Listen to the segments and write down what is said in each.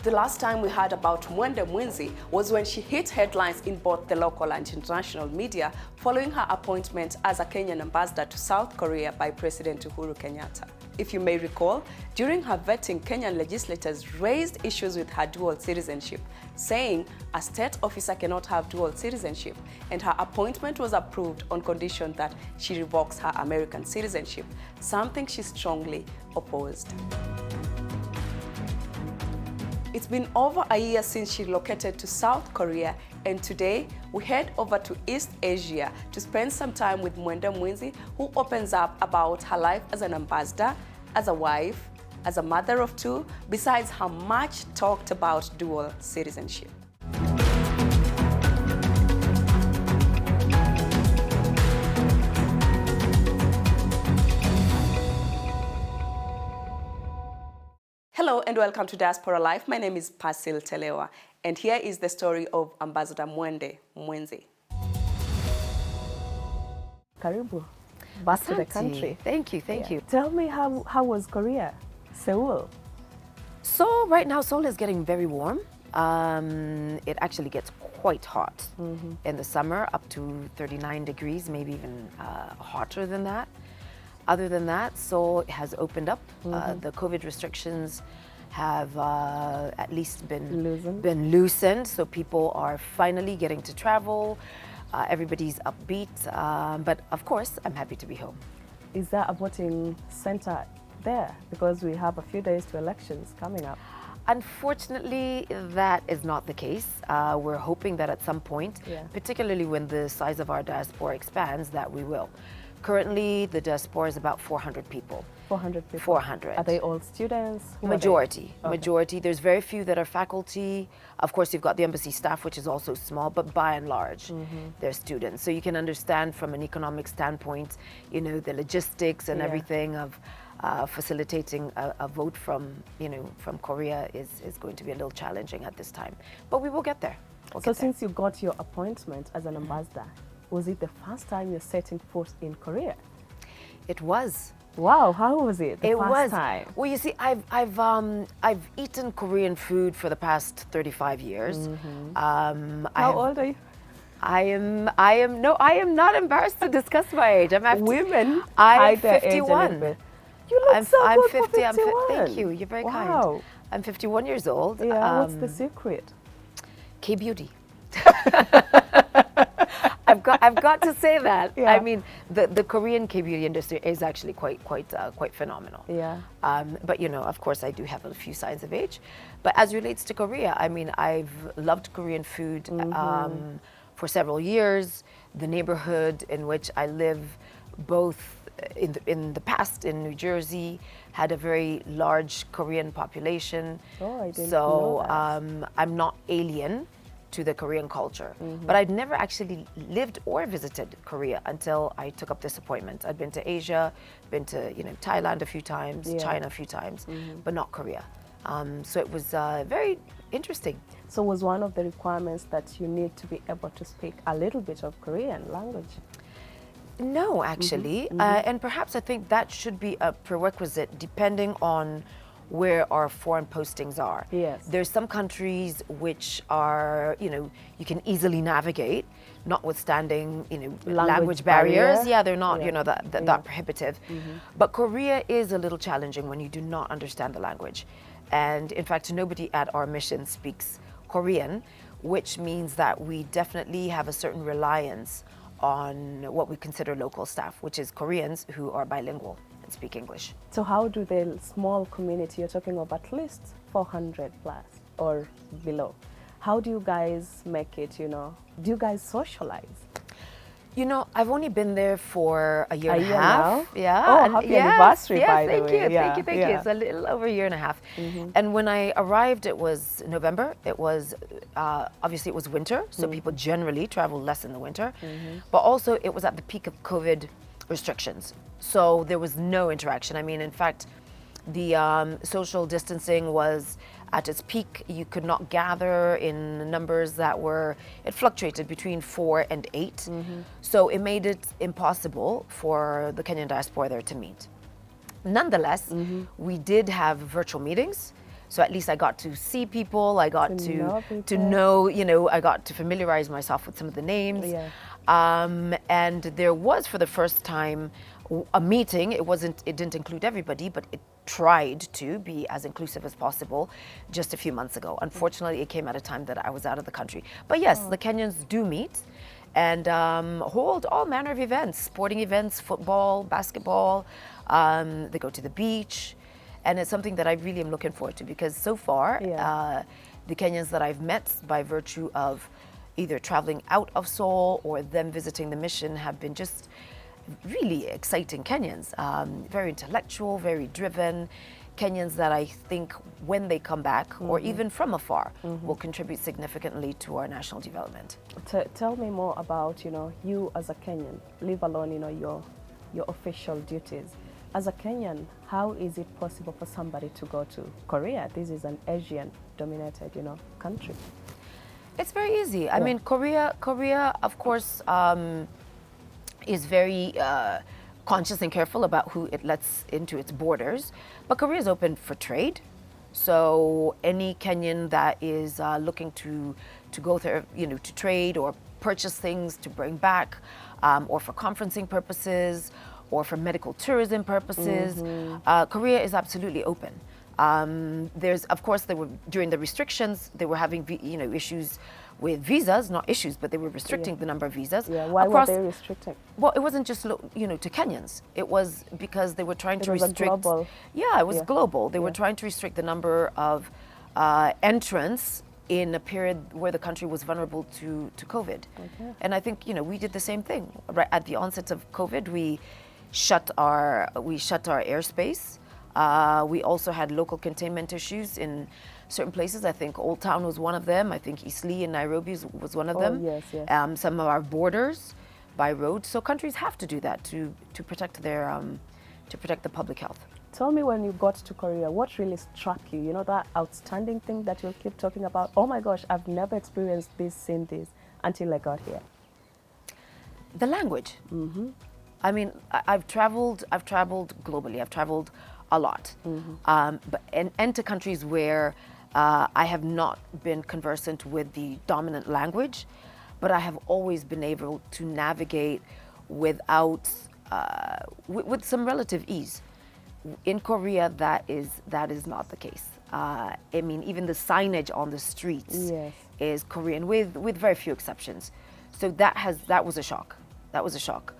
The last time we heard about Mwende Mwinzi was when she hit headlines in both the local and international media following her appointment as a Kenyan ambassador to South Korea by President Uhuru Kenyatta. If you may recall, during her vetting, Kenyan legislators raised issues with her dual citizenship, saying a state officer cannot have dual citizenship, and her appointment was approved on condition that she revokes her American citizenship, something she strongly opposed. It's been over a year since she relocated to South Korea, and today we head over to East Asia to spend some time with Mwende Mwinzi, who opens up about her life as an ambassador, as a wife, as a mother of two, besides her much talked about dual citizenship. Hello and welcome to Diaspora Life. My name is Pasil Telewa, and here is the story of Ambassador Mwende Mwinzi. Karibu, back to the country. Thank you. Tell me, how was Korea, Seoul? So right now Seoul is getting very warm. It actually gets quite hot in the summer, up to 39 degrees, maybe even hotter than that. Other than that, Seoul has opened up. The COVID restrictions have at least been loosened, so people are finally getting to travel. Everybody's upbeat, but of course, I'm happy to be home. Is there a voting center there? Because we have a few days to elections coming up. Unfortunately, that is not the case. We're hoping that at some point, particularly when the size of our diaspora expands, that we will. Currently, the diaspora is about 400 people. 400 people? 400. Are they all students? Majority. Okay. Majority. There's very few that are faculty. Of course, you've got the embassy staff, which is also small, but by and large, they're students. So you can understand from an economic standpoint, you know, the logistics and everything of facilitating a vote from Korea is going to be a little challenging at this time. But we will get there. Since you got your appointment as an ambassador, was it the first time you're setting foot in Korea? It was. Wow, how was it? It was. Time? Well, you see, I've eaten Korean food for the past 35 years. How old are you? I am not embarrassed to discuss my age. Women I'm hide their 51. age a you look so I'm good 50. for 51. Thank you. You're very kind. I'm 51 years old. Yeah. What's the secret? K-beauty. I've got to say that. Yeah. I mean, the Korean K-beauty industry is actually quite phenomenal. Yeah. But you know, of course, I do have a few signs of age. But as relates to Korea, I mean, I've loved Korean food for several years. The neighborhood in which I live, both in the past in New Jersey, had a very large Korean population. Oh, I didn't know that. I'm not alien to the Korean culture. But I'd never actually lived or visited Korea until I took up this appointment. I'd been to Asia, been to Thailand a few times, China a few times, but not Korea. So it was very interesting. So was one of the requirements that you need to be able to speak a little bit of Korean language? No, actually, and perhaps I think that should be a prerequisite depending on where our foreign postings are. Yes. There's some countries which are, you can easily navigate, notwithstanding, language barriers. Yeah, they're not, that prohibitive. But Korea is a little challenging when you do not understand the language. And in fact, nobody at our mission speaks Korean, which means that we definitely have a certain reliance on what we consider local staff, which is Koreans who are bilingual and speak English. So how do the small community, you're talking of at least 400 plus or below, how do you guys make it, do you guys socialize? I've only been there for a year and a Now? half. Yeah. Oh, happy anniversary, by the way. Thank you. It's a little over a year and a half. And when I arrived, it was November. It was, obviously it was winter, so people generally travel less in the winter. But also it was at the peak of COVID restrictions. So there was no interaction. I mean, in fact, the social distancing was at its peak. You could not gather in numbers it fluctuated between 4 and 8. So it made it impossible for the Kenyan diaspora there to meet. Nonetheless, we did have virtual meetings. So at least I got to see people, I got to know, you know, I got to familiarize myself with some of the names. Yeah. And there was, for the first time, a meeting. It didn't include everybody, but it tried to be as inclusive as possible just a few months ago. Unfortunately, it came at a time that I was out of the country. But yes, the Kenyans do meet and hold all manner of events, sporting events, football, basketball. They go to the beach. And it's something that I really am looking forward to, because so far, the Kenyans that I've met, by virtue of either traveling out of Seoul or them visiting the mission, have been just really exciting Kenyans. Very intellectual, very driven Kenyans that I think when they come back, or even from afar, will contribute significantly to our national development. Tell me more about, you know, you as a Kenyan, leave alone, you know, your official duties. As a Kenyan, how is it possible for somebody to go to Korea? This is an Asian-dominated, you know, country. It's very easy. I mean, Korea, of course, is very conscious and careful about who it lets into its borders. But Korea is open for trade. So any Kenyan that is looking to go there, you know, to trade or purchase things to bring back, or for conferencing purposes, or for medical tourism purposes, Korea is absolutely open. There's, of course, during the restrictions, they were having, you know, issues with visas, not issues, but they were restricting the number of visas. Yeah, why were they restricting? Well, it wasn't just, you know, to Kenyans. It was because they were trying to restrict. Global. Yeah, it was global. They were trying to restrict the number of entrants in a period where the country was vulnerable to COVID. Okay. And I think, you know, we did the same thing. Right at the onset of COVID, we shut our airspace. We also had local containment issues in certain places. I think Old Town was one of them. I think Eastleigh in Nairobi was one of them. Yes, yes. Some of our borders by road. So countries have to do that to protect their to protect the public health. Tell me, when you got to Korea, what really struck you? You know, that outstanding thing that you'll keep talking about. Oh my gosh, I've never experienced this, seen this until I got here. The language. I mean, I've traveled globally. I've traveled a lot, but and to countries where I have not been conversant with the dominant language, but I have always been able to navigate without with some relative ease. In Korea, that is not the case. I mean, even the signage on the streets is Korean, with very few exceptions. So that was a shock. That was a shock.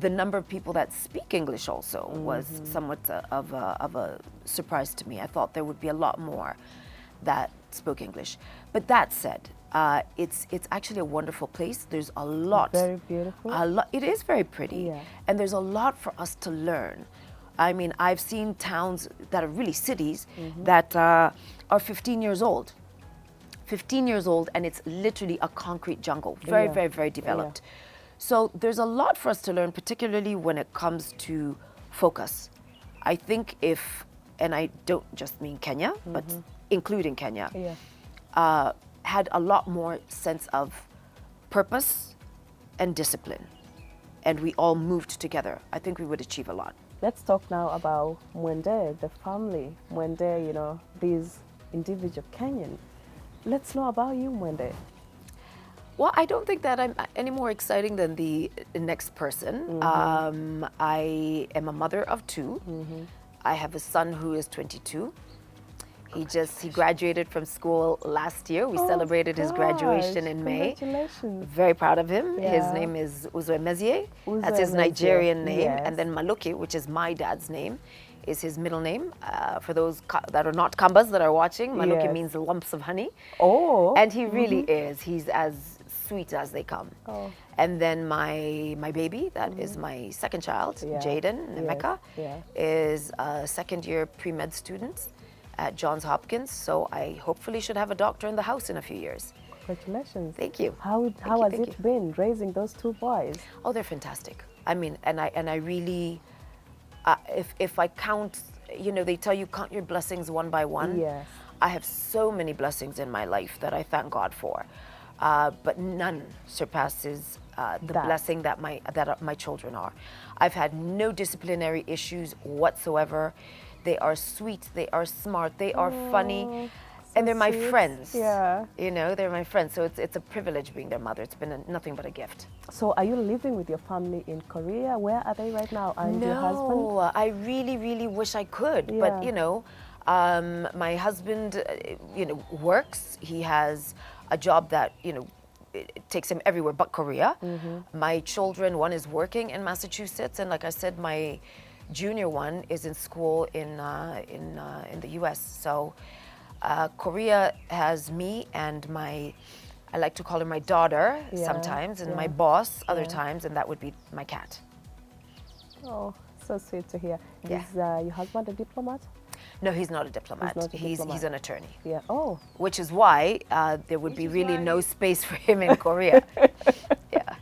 The number of people that speak English also was somewhat of a surprise to me. I thought there would be a lot more that spoke English. But that said, it's actually a wonderful place. There's a lot. Very beautiful. It is very pretty. Yeah. And there's a lot for us to learn. I mean, I've seen towns that are really cities that are 15 years old. 15 years old, and it's literally a concrete jungle. Very, very, very developed. Yeah. So there's a lot for us to learn, particularly when it comes to focus. I think and I don't just mean Kenya, but including Kenya, had a lot more sense of purpose and discipline. And we all moved together. I think we would achieve a lot. Let's talk now about Mwende, the family. Mwende, you know, these individual Kenyans. Let's know about you, Mwende. Well, I don't think that I'm any more exciting than the next person. I am a mother of two. I have a son who is 22. He graduated from school last year. We celebrated his graduation in May. Congratulations. Very proud of him. Yeah. His name is Uzwe. That's his Nigerian name. Yes. And then Maluki, which is my dad's name, is his middle name. For those that are not Kambas that are watching, Maluki means lumps of honey. Oh. And he really is. He's as sweet as they come. Oh. And then my baby, that is my second child, Jaden Emeka, is a second-year pre-med student at Johns Hopkins. So I hopefully should have a doctor in the house in a few years. Congratulations. Thank you. How has it been raising those two boys? Oh, they're fantastic. I mean, and I really, if I count, you know, they tell you count your blessings one by one. Yes. I have so many blessings in my life that I thank God for. But none surpasses the blessing that my children are. I've had no disciplinary issues whatsoever. They are sweet, they are smart, they are funny, so and they're my sweet. friends. Yeah. You know, they're my friends. So it's a privilege being their mother. It's been nothing but a gift. So are you living with your family in Korea? Where are they right now? And your husband? No, I really, really wish I could. Yeah. But, you know, my husband, you know, works. He has a job that, you know, it takes him everywhere but Korea. My children, one is working in Massachusetts, and like I said, my junior one is in school in the U.S. So Korea has me and I like to call her my daughter sometimes, and my boss other times, and that would be my cat. Oh, so sweet to hear. Yeah. Is your husband a diplomat? No, he's not a diplomat. He's not a diplomat. He's an attorney. Yeah. Oh. Which is why there would be really no space for him in Korea. Yeah.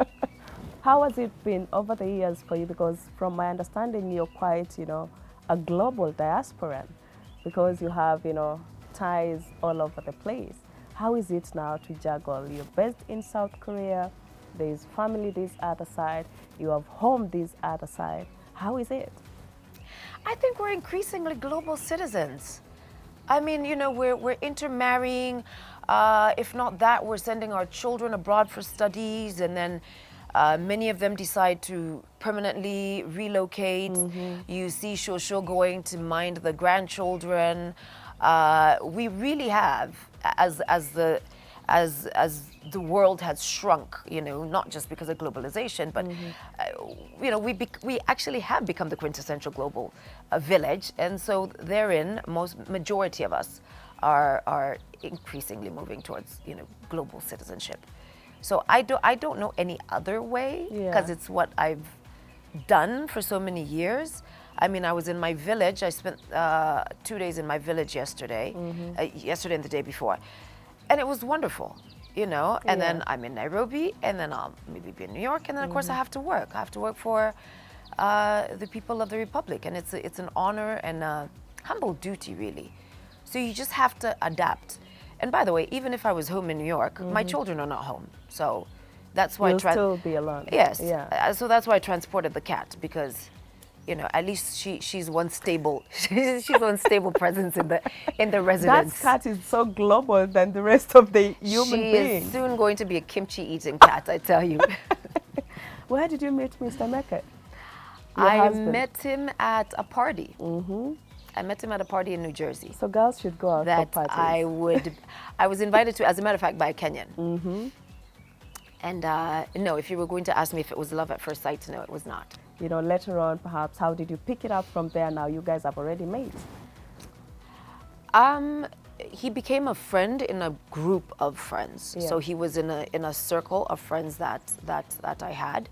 How has it been over the years for you? Because from my understanding, you're quite, you know, a global diasporan, because you have, you know, ties all over the place. How is it now to juggle? You're based in South Korea, there's family this other side, you have home this other side. How is it? I think we're increasingly global citizens. I mean, you know, we're intermarrying. If not that, we're sending our children abroad for studies, and then many of them decide to permanently relocate. You see Shosho going to mind the grandchildren. We really have, as the world has shrunk, you know, not just because of globalization, but you know, we actually have become the quintessential global village, and so therein, majority of us are increasingly moving towards, you know, global citizenship. So I don't know any other way, because it's what I've done for so many years. I mean, I was in my village. I spent 2 days in my village yesterday, yesterday and the day before, and it was wonderful, you know. And then I'm in Nairobi, and then I'll maybe be in New York, and then of course I have to work. I have to work for the people of the Republic, and it's an honor and a humble duty, really. So you just have to adapt. And by the way, even if I was home in New York, my children are not home, so that's why You'll still be alone. Yes. Yeah. So that's why I transported the cat, because, you know, at least she's one stable she's one stable presence in the residence. That cat is so global than the rest of the human She beings. is soon going to be a kimchi eating cat, I tell you. Where did you meet Mr. Meke? I met him at a party. I met him at a party in New Jersey. So girls should go out that for parties. I was invited to, as a matter of fact, by a Kenyan. And no, if you were going to ask me if it was love at first sight, no, it was not. You know, later on, perhaps, how did you pick it up from there? Now you guys have already met. He became a friend in a group of friends. So he was in a circle of friends that I had.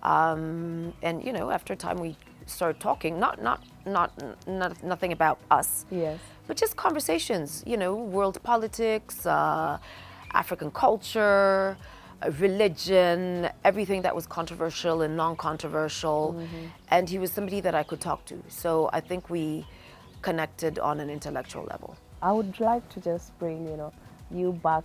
And you know, after a time we started talking, nothing about us. Yes. But just conversations, you know, world politics, African culture, religion, everything that was controversial and non-controversial. And he was somebody that I could talk to. So I think we connected on an intellectual level. I would like to just bring, you know, you back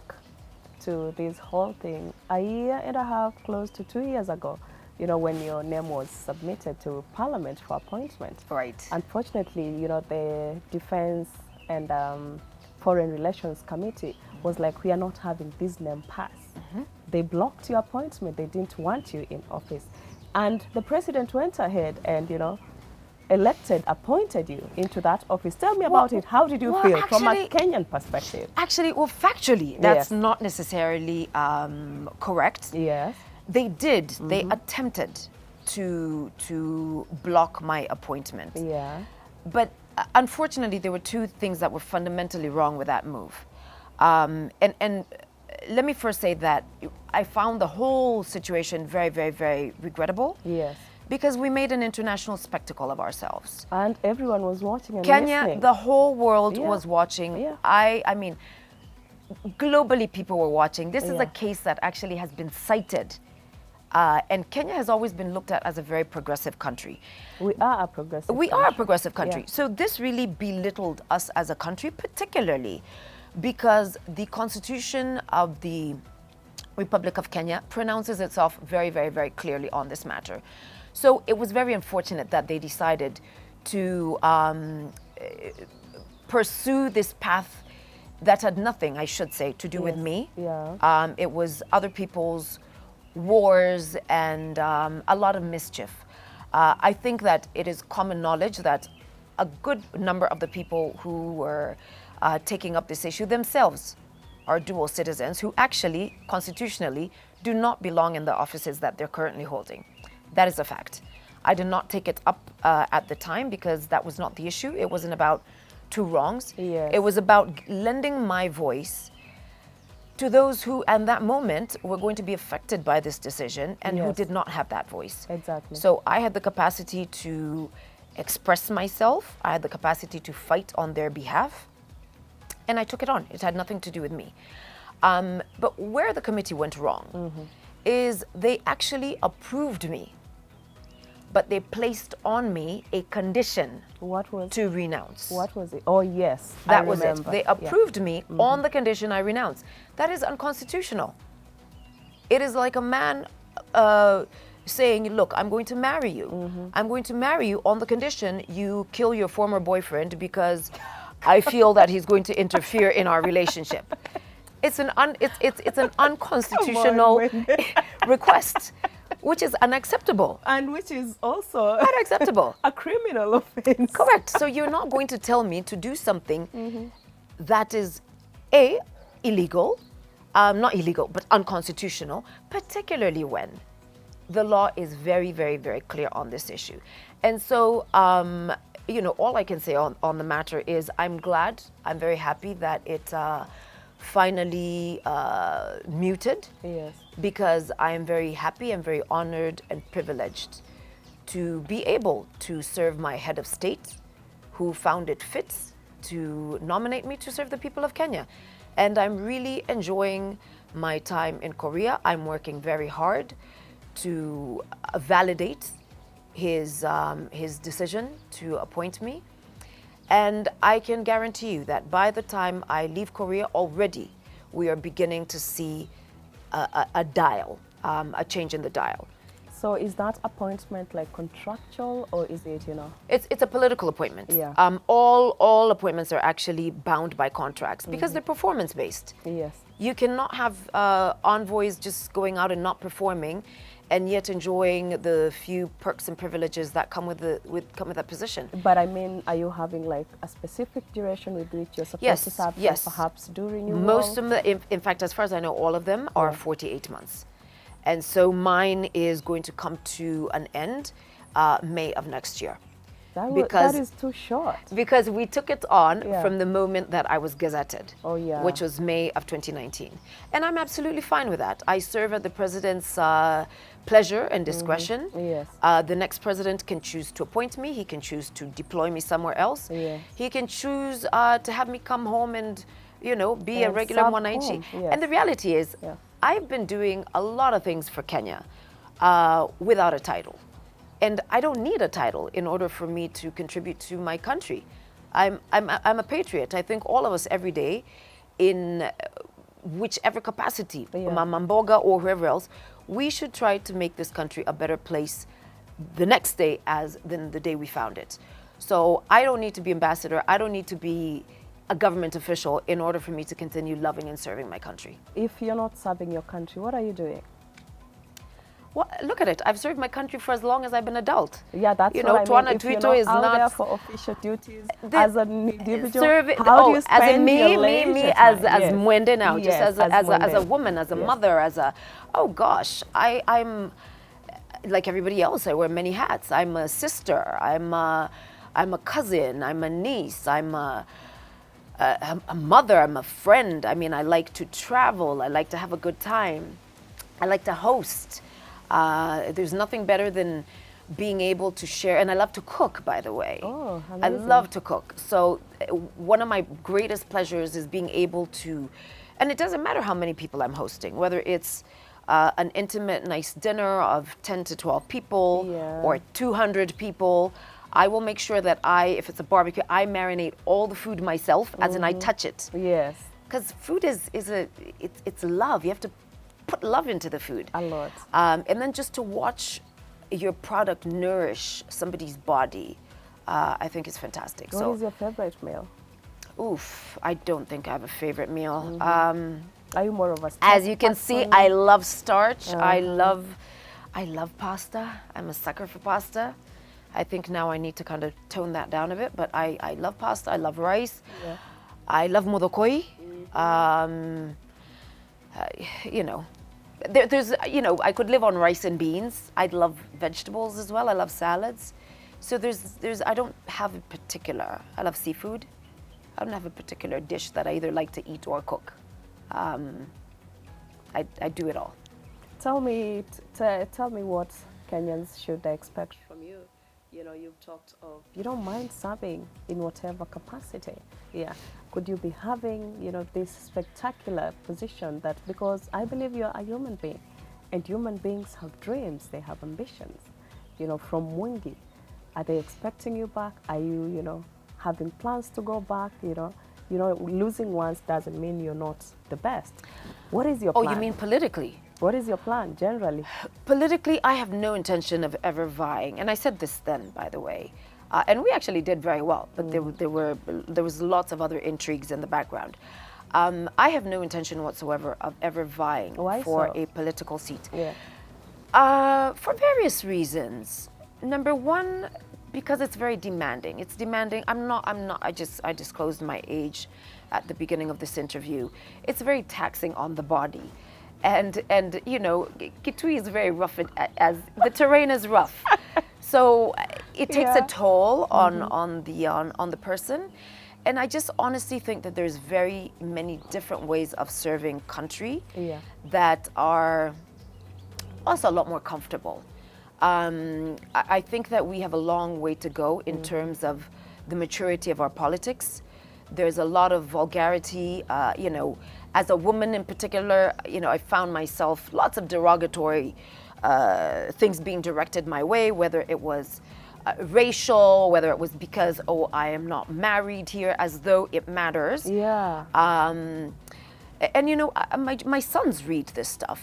to this whole thing. A year and a half, close to 2 years ago, you know, when your name was submitted to Parliament for appointment. Right. Unfortunately, you know, the Defense and Foreign Relations Committee was like, we are not having this name pass. They blocked your appointment. They didn't want you in office. And the president went ahead and, you know, appointed you into that office. Tell me about it. How did you feel from a Kenyan perspective? Actually, well, factually, that's not necessarily correct. Yes. They did. They attempted to block my appointment. Yeah. But unfortunately, there were two things that were fundamentally wrong with that move. And let me first say that I found the whole situation very, very, very regrettable. Yes. Because we made an international spectacle of ourselves. And everyone was watching and Kenya, listening. the whole world was watching. Yeah. I mean, globally people were watching. This is a case that actually has been cited. And Kenya has always been looked at as a very progressive country. We are a progressive country. We are a progressive country. Yeah. So this really belittled us as a country, particularly because the Constitution of the Republic of Kenya pronounces itself very, very, very clearly on this matter. So it was very unfortunate that they decided to pursue this path that had nothing, I should say, to do with me. Yeah. It was other people's wars and a lot of mischief. I think that it is common knowledge that a good number of the people who were taking up this issue themselves are dual citizens who actually, constitutionally, do not belong in the offices that they're currently holding. That is a fact. I did not take it up at the time because that was not the issue. It wasn't about two wrongs. Yes. It was about lending my voice to those who, at that moment, were going to be affected by this decision and who Yes. did not have that voice. Exactly. So I had the capacity to express myself. I had the capacity to fight on their behalf. And I took it on. It had nothing to do with me. But where the committee went wrong is they actually approved me, but they placed on me a condition What was to renounce. What was it? Oh yes, I That was it. remember. They Yeah. approved me on the condition I renounce. That is unconstitutional. It is like a man saying, look, I'm going to marry you. I'm going to marry you on the condition you kill your former boyfriend because I feel that he's going to interfere in our relationship. It's an unconstitutional request, which is unacceptable. And which is also Unacceptable. a criminal offense. Correct. So you're not going to tell me to do something that is illegal, not illegal, but unconstitutional, particularly when the law is very, very, very clear on this issue. And so, you know, all I can say on the matter is I'm glad, I'm very happy that it finally muted. Yes. Because I am very happy and very honored and privileged to be able to serve my head of state, who found it fit to nominate me to serve the people of Kenya. And I'm really enjoying my time in Korea. I'm working very hard to validate his decision to appoint me. And I can guarantee you that by the time I leave Korea, already we are beginning to see a dial, a change in the dial. So is that appointment like contractual or is it, you know? It's a political appointment. Yeah. All appointments are actually bound by contracts because they're performance based. Yes. You cannot have envoys just going out and not performing, and yet enjoying the few perks and privileges that come with that position. But I mean, are you having like a specific duration with which you're supposed to serve? Yes. Perhaps do renewal? Most of them, in fact, as far as I know, all of them are 48 months. And so mine is going to come to an end May of next year. That is too short. Because we took it on Yeah. from the moment that I was gazetted, Oh, yeah. which was May of 2019. And I'm absolutely fine with that. I serve at the president's pleasure and discretion. Yes. The next president can choose to appoint me. He can choose to deploy me somewhere else. Yeah. He can choose to have me come home and, you know, be a And regular serve 190. home, yes. And the reality is, Yeah. I've been doing a lot of things for Kenya without a title. And I don't need a title in order for me to contribute to my country. I'm a patriot. I think all of us every day, in whichever capacity, Yeah. Mamboga or whoever else, we should try to make this country a better place the next day than the day we found it. So I don't need to be ambassador. I don't need to be a government official in order for me to continue loving and serving my country. If you're not serving your country, what are you doing? Well, look at it. I've served my country for as long as I've been adult. Yeah, that's you what know, I mean. Tuana If you're Twito is out there not for official duties The- as an individual. serve- How do you as spend in me, your me leisure as time? Yes. Mwende now, Yes, just as a Mwende. woman, as a Yes. mother, oh gosh, I'm like everybody else. I wear many hats. I'm a sister. I'm a cousin. I'm a niece. I'm a mother. I'm a friend. I mean, I like to travel. I like to have a good time. I like to host. There's nothing better than being able to share, and I love to cook, by the way. Oh, I amazing. love to cook. So one of my greatest pleasures is being able to, and it doesn't matter how many people I'm hosting, whether it's an intimate, nice dinner of 10 to 12 people Yeah. or 200 people. I will make sure that if it's a barbecue, I marinate all the food myself, as in I touch it. Yes, Because food it's love. You have to put love into the food. a lot. And then just to watch your product nourish somebody's body, I think is fantastic. What is your favorite meal? Oof, I don't think I have a favorite meal. Are you more of a As you can see, I love starch. I Uh-huh. love pasta. I'm a sucker for pasta. I think now I need to kind of tone that down a bit, but I love pasta. I love rice. Yeah. I love modokoi. You know, there's, you know, I could live on rice and beans. I love vegetables as well. I love salads. So I don't have a particular, I love seafood. I don't have a particular dish that I either like to eat or cook. I do it all. Tell me what Kenyans should expect from you. You know, you've talked of you don't mind serving in whatever capacity. Yeah. Could you be having, you know, this spectacular position that, because I believe you're a human being and human beings have dreams, they have ambitions. You know, from Mwingi, are they expecting you back? Are you, you know, having plans to go back? You know, losing once doesn't mean you're not the best. What is your plan? Oh, you mean politically? What is your plan generally? Politically, I have no intention of ever vying, and I said this then, by the way, and we actually did very well, but there was lots of other intrigues in the background. I have no intention whatsoever of ever vying for a political seat. Yeah. For various reasons. Number one, because it's very demanding. It's demanding. I disclosed my age at the beginning of this interview. It's very taxing on the body. And you know, Kitui is very rough, as the terrain is rough. So it takes a toll on the person. And I just honestly think that there's very many different ways of serving country that are also a lot more comfortable. I think that we have a long way to go in terms of the maturity of our politics. There's a lot of vulgarity, you know, as a woman in particular, you know, I found myself lots of derogatory things being directed my way, whether it was racial, whether it was because, oh, I am not married here, as though it matters. Yeah. And you know, my sons read this stuff.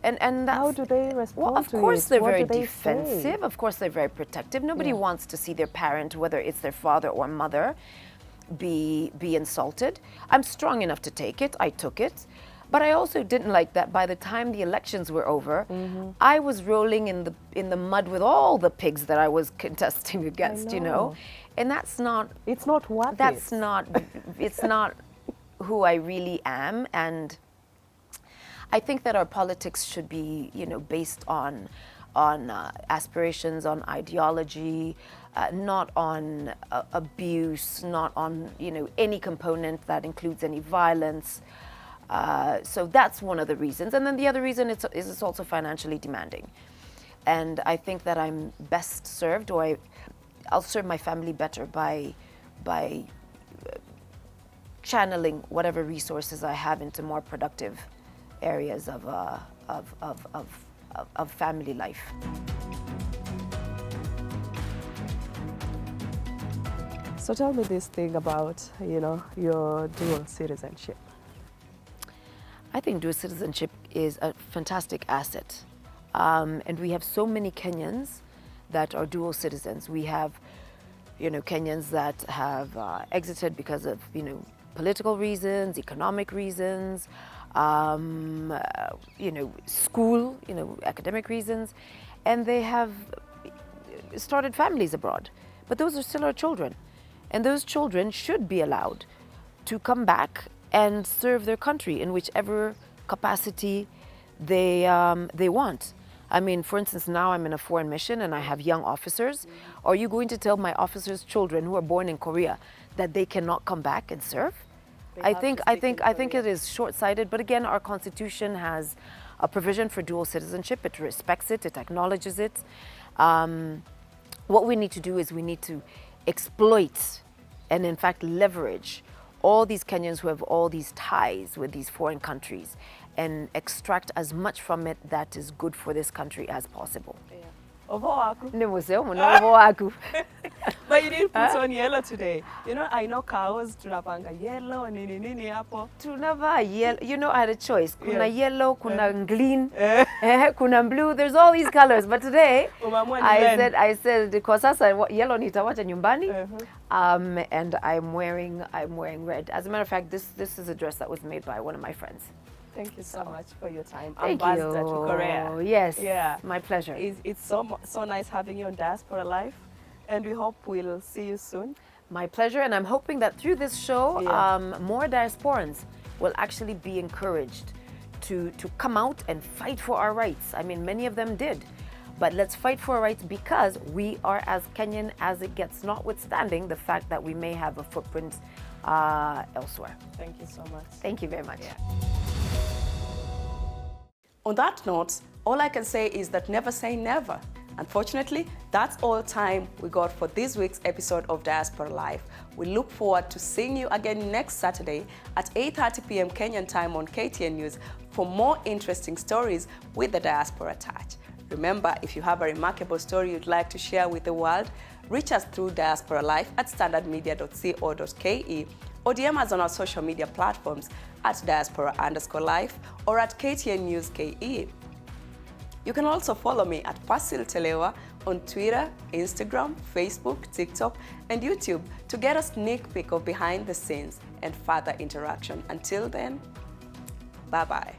And that's, how do they respond well, of to course it? they're What very do they defensive. say? Of course they're very protective. Nobody wants to see their parent, whether it's their father or mother, be insulted. I'm strong enough to take it. I took it. But I also didn't like that by the time the elections were over, I was rolling in the mud with all the pigs that I was contesting against, you know. And that's not, it's not what that's not, it's not who I really am. And I think that our politics should be, you know, based on aspirations, on ideology, not on abuse, not on, you know, any component that includes any violence. So that's one of the reasons. And then the other reason is it's also financially demanding. And I think that I'm best served, or I'll serve my family better by channeling whatever resources I have into more productive areas of family life. So tell me this thing about, you know, your dual citizenship. I think dual citizenship is a fantastic asset. And we have so many Kenyans that are dual citizens. We have, you know, Kenyans that have exited because of, you know, political reasons, economic reasons, you know, school, you know, academic reasons, and they have started families abroad. But those are still our children. And those children should be allowed to come back and serve their country in whichever capacity they want. I mean, for instance, now I'm in a foreign mission and I have young officers. Are you going to tell my officers' children who are born in Korea that they cannot come back and serve? I think it is short-sighted. But again, our constitution has a provision for dual citizenship. It respects it. It acknowledges it. What we need to do is we need to exploit and in fact leverage all these Kenyans who have all these ties with these foreign countries and extract as much from it that is good for this country as possible. Yeah. Ovo waku. Ni museo mno waku. But you didn't put on yellow today. You know, I know cows tunapanga yellow, nini hapo. Tunava yellow. You know, I had a choice. Kuna yellow, kuna green, kuna blue. There's all these colors. But today, I said because sasa yellow nitawacha nyumbani. And I'm wearing red. As a matter of fact, this is a dress that was made by one of my friends. Thank you so much for your time. Thank Ambassador you. to Korea. Yes. Yeah. My pleasure. It's so nice having you on Diaspora Life, and we hope we'll see you soon. My pleasure, and I'm hoping that through this show, more diasporans will actually be encouraged to come out and fight for our rights. I mean, many of them did. But let's fight for our rights because we are as Kenyan as it gets, notwithstanding the fact that we may have a footprint elsewhere. Thank you so much. Thank you very much. Yeah. On that note, all I can say is that never say never. Unfortunately, that's all time we got for this week's episode of Diaspora Life. We look forward to seeing you again next Saturday at 8:30 p.m. Kenyan time on KTN News for more interesting stories with the diaspora touch. Remember, if you have a remarkable story you'd like to share with the world, reach us through Diaspora Life at standardmedia.co.ke or DM us on our social media platforms at diaspora_life or at KTN News KE. You can also follow me at Fasil Telewa on Twitter, Instagram, Facebook, TikTok, and YouTube to get a sneak peek of behind the scenes and further interaction. Until then, bye-bye.